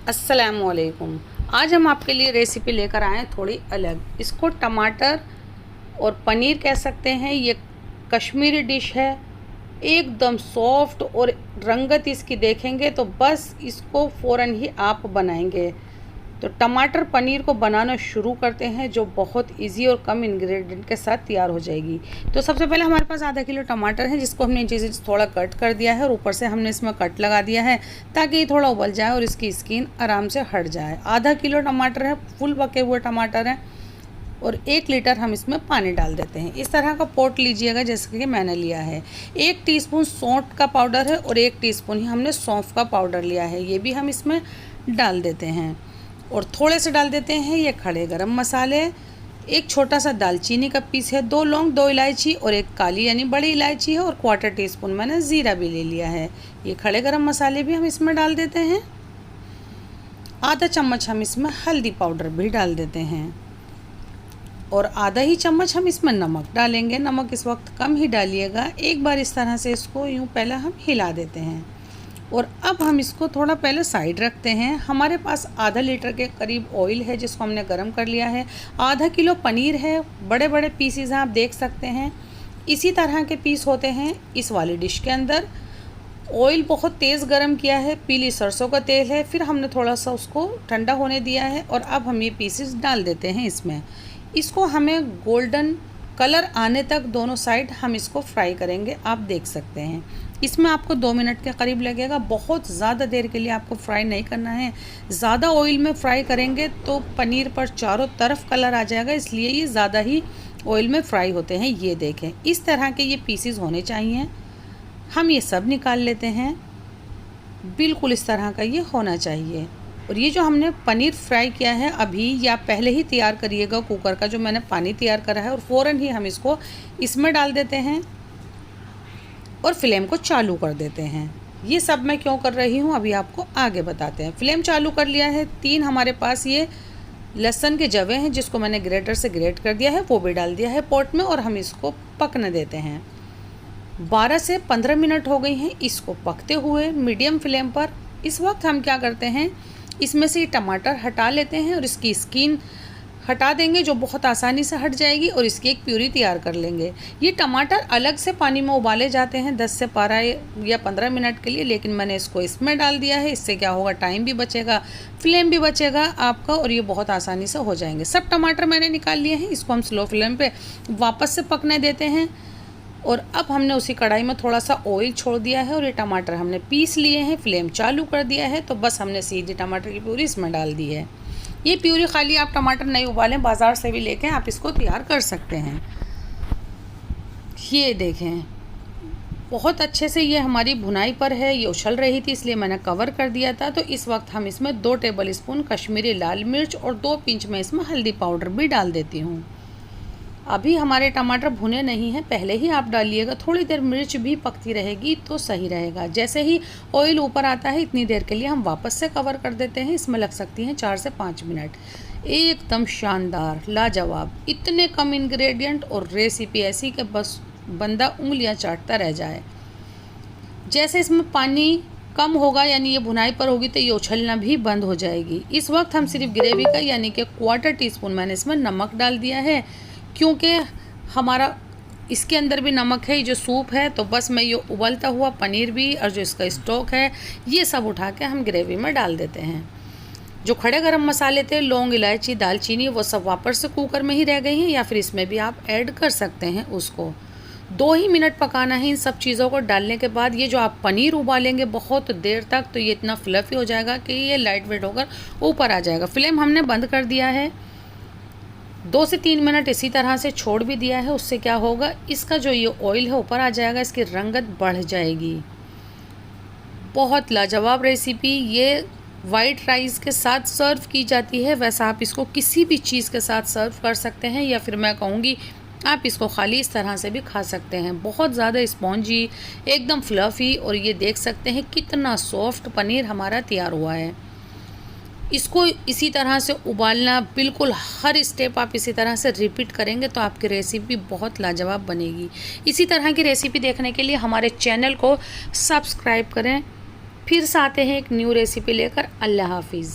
अस्सलामुअलैकुम। आज हम आपके लिए रेसिपी लेकर आए हैं थोड़ी अलग। इसको टमाटर और पनीर कह सकते हैं। ये कश्मीरी डिश है, एकदम सॉफ्ट, और रंगत इसकी देखेंगे तो बस इसको फ़ौरन ही आप बनाएंगे। तो टमाटर पनीर को बनाना शुरू करते हैं, जो बहुत इजी और कम इंग्रेडिएंट के साथ तैयार हो जाएगी। तो सबसे पहले हमारे पास आधा किलो टमाटर है, जिसको हमने चीज़ें थोड़ा कट कर दिया है और ऊपर से हमने इसमें कट लगा दिया है ताकि ये थोड़ा उबल जाए और इसकी स्किन आराम से हट जाए। आधा किलो टमाटर है, फुल पके हुए टमाटर हैं, और 1 लीटर हम इसमें पानी डाल देते हैं। इस तरह का पोट लीजिएगा जैसे कि मैंने लिया है। 1 टीस्पून सौंठ का पाउडर है और 1 टीस्पून ही हमने सौंफ का पाउडर लिया है, ये भी हम इसमें डाल देते हैं। और थोड़े से डाल देते हैं ये खड़े गरम मसाले, एक छोटा सा दालचीनी का पीस है, 2 लौंग, 2 इलायची और 1 काली यानी बड़ी इलायची है, और 1/4 टीस्पून मैंने ज़ीरा भी ले लिया है। ये खड़े गरम मसाले भी हम इसमें डाल देते हैं। आधा चम्मच हम इसमें हल्दी पाउडर भी डाल देते हैं, और आधा ही चम्मच हम इसमें नमक डालेंगे। नमक इस वक्त कम ही डालिएगा। एक बार इस तरह से इसको यूँ पहले हम हिला देते हैं, और अब हम इसको थोड़ा पहले साइड रखते हैं। हमारे पास आधा लीटर के करीब ऑयल है, जिसको हमने गर्म कर लिया है। आधा किलो पनीर है, बड़े बड़े पीसीज हैं, आप देख सकते हैं। इसी तरह के पीस होते हैं इस वाली डिश के अंदर। ऑयल बहुत तेज़ गर्म किया है, पीली सरसों का तेल है, फिर हमने थोड़ा सा उसको ठंडा होने दिया है, और अब हम ये पीसेस डाल देते हैं इसमें। इसको हमें गोल्डन कलर आने तक दोनों साइड हम इसको फ्राई करेंगे, आप देख सकते हैं। इसमें आपको 2 मिनट के करीब लगेगा, बहुत ज़्यादा देर के लिए आपको फ्राई नहीं करना है। ज़्यादा ऑयल में फ्राई करेंगे तो पनीर पर चारों तरफ कलर आ जाएगा, इसलिए ये ज़्यादा ही ऑयल में फ्राई होते हैं। ये देखें, इस तरह के ये पीसेस होने चाहिए। हम ये सब निकाल लेते हैं, बिल्कुल इस तरह का ये होना चाहिए। और ये जो हमने पनीर फ्राई किया है अभी, या पहले ही तैयार करिएगा कुकर का जो मैंने पानी तैयार करा है, और फ़ौरन ही हम इसको इसमें डाल देते हैं और फ्लेम को चालू कर देते हैं। ये सब मैं क्यों कर रही हूँ अभी आपको आगे बताते हैं। फ्लेम चालू कर लिया है। 3 हमारे पास ये लहसुन के जवे हैं, जिसको मैंने ग्रेटर से ग्रेट कर दिया है, वो भी डाल दिया है पॉट में, और हम इसको पकने देते हैं। 12 से 15 मिनट हो गई हैं इसको पकते हुए मीडियम फ्लेम पर। इस वक्त हम क्या करते हैं, इसमें से ये टमाटर हटा लेते हैं और इसकी स्किन हटा देंगे, जो बहुत आसानी से हट जाएगी, और इसकी एक प्यूरी तैयार कर लेंगे। ये टमाटर अलग से पानी में उबाले जाते हैं 10 से 12 या 15 मिनट के लिए, लेकिन मैंने इसको इसमें डाल दिया है। इससे क्या होगा, टाइम भी बचेगा, फ्लेम भी बचेगा आपका, और ये बहुत आसानी से हो जाएंगे। सब टमाटर मैंने निकाल लिए हैं, इसको हम स्लो फ्लेम पे वापस से पकने देते हैं। और अब हमने उसी कढ़ाई में थोड़ा सा ऑयल छोड़ दिया है, और ये टमाटर हमने पीस लिए हैं, फ्लेम चालू कर दिया है। तो बस हमने सीधी टमाटर की प्यूरी इसमें डाल दी है। ये प्यूरी खाली आप टमाटर नहीं उबालें, बाज़ार से भी लेके आप इसको तैयार कर सकते हैं। ये देखें, बहुत अच्छे से ये हमारी भुनाई पर है, ये उछल रही थी इसलिए मैंने कवर कर दिया था। तो इस वक्त हम इसमें 2 टेबल स्पून कश्मीरी लाल मिर्च और 2 पिंच में इसमें हल्दी पाउडर भी डाल देती हूँ। अभी हमारे टमाटर भुने नहीं हैं, पहले ही आप डालिएगा। थोड़ी देर मिर्च भी पकती रहेगी तो सही रहेगा। जैसे ही ऑयल ऊपर आता है, इतनी देर के लिए हम वापस से कवर कर देते हैं। इसमें लग सकती हैं 4 से 5 मिनट। एकदम शानदार, लाजवाब, इतने कम इंग्रेडिएंट और रेसिपी ऐसी कि बस बंदा उंगलियां चाटता रह जाए। जैसे इसमें पानी कम होगा, यानी ये भुनाई पर होगी, तो ये उछलना भी बंद हो जाएगी। इस वक्त हम सिर्फ ग्रेवी का यानी कि 1/4 टीस्पून मैंने इसमें नमक डाल दिया है, क्योंकि हमारा इसके अंदर भी नमक है। ये जो सूप है, तो बस मैं ये उबलता हुआ पनीर भी और जो इसका स्टॉक है, ये सब उठा के हम ग्रेवी में डाल देते हैं। जो खड़े गरम मसाले थे, लौंग, इलायची, दालचीनी, वो सब वापस से कुकर में ही रह गई हैं, या फिर इसमें भी आप ऐड कर सकते हैं उसको। 2 ही मिनट पकाना है इन सब चीज़ों को डालने के बाद। ये जो आप पनीर उबालेंगे बहुत देर तक, तो ये इतना फ्लफ़ी हो जाएगा कि ये लाइट वेट होकर ऊपर आ जाएगा। फ्लेम हमने बंद कर दिया है। 2 से 3 मिनट इसी तरह से छोड़ भी दिया है। उससे क्या होगा, इसका जो ये ऑयल है ऊपर आ जाएगा, इसकी रंगत बढ़ जाएगी। बहुत लाजवाब रेसिपी। ये वाइट राइस के साथ सर्व की जाती है। वैसा आप इसको किसी भी चीज़ के साथ सर्व कर सकते हैं, या फिर मैं कहूँगी आप इसको खाली इस तरह से भी खा सकते हैं। बहुत ज़्यादा स्पॉन्जी, एकदम फ्लफ़ी, और ये देख सकते हैं कितना सॉफ्ट पनीर हमारा तैयार हुआ है। इसको इसी तरह से उबालना, बिल्कुल हर स्टेप आप इसी तरह से रिपीट करेंगे तो आपकी रेसिपी बहुत लाजवाब बनेगी। इसी तरह की रेसिपी देखने के लिए हमारे चैनल को सब्सक्राइब करें। फिर से आते हैं एक न्यू रेसिपी लेकर। अल्लाह हाफिज़।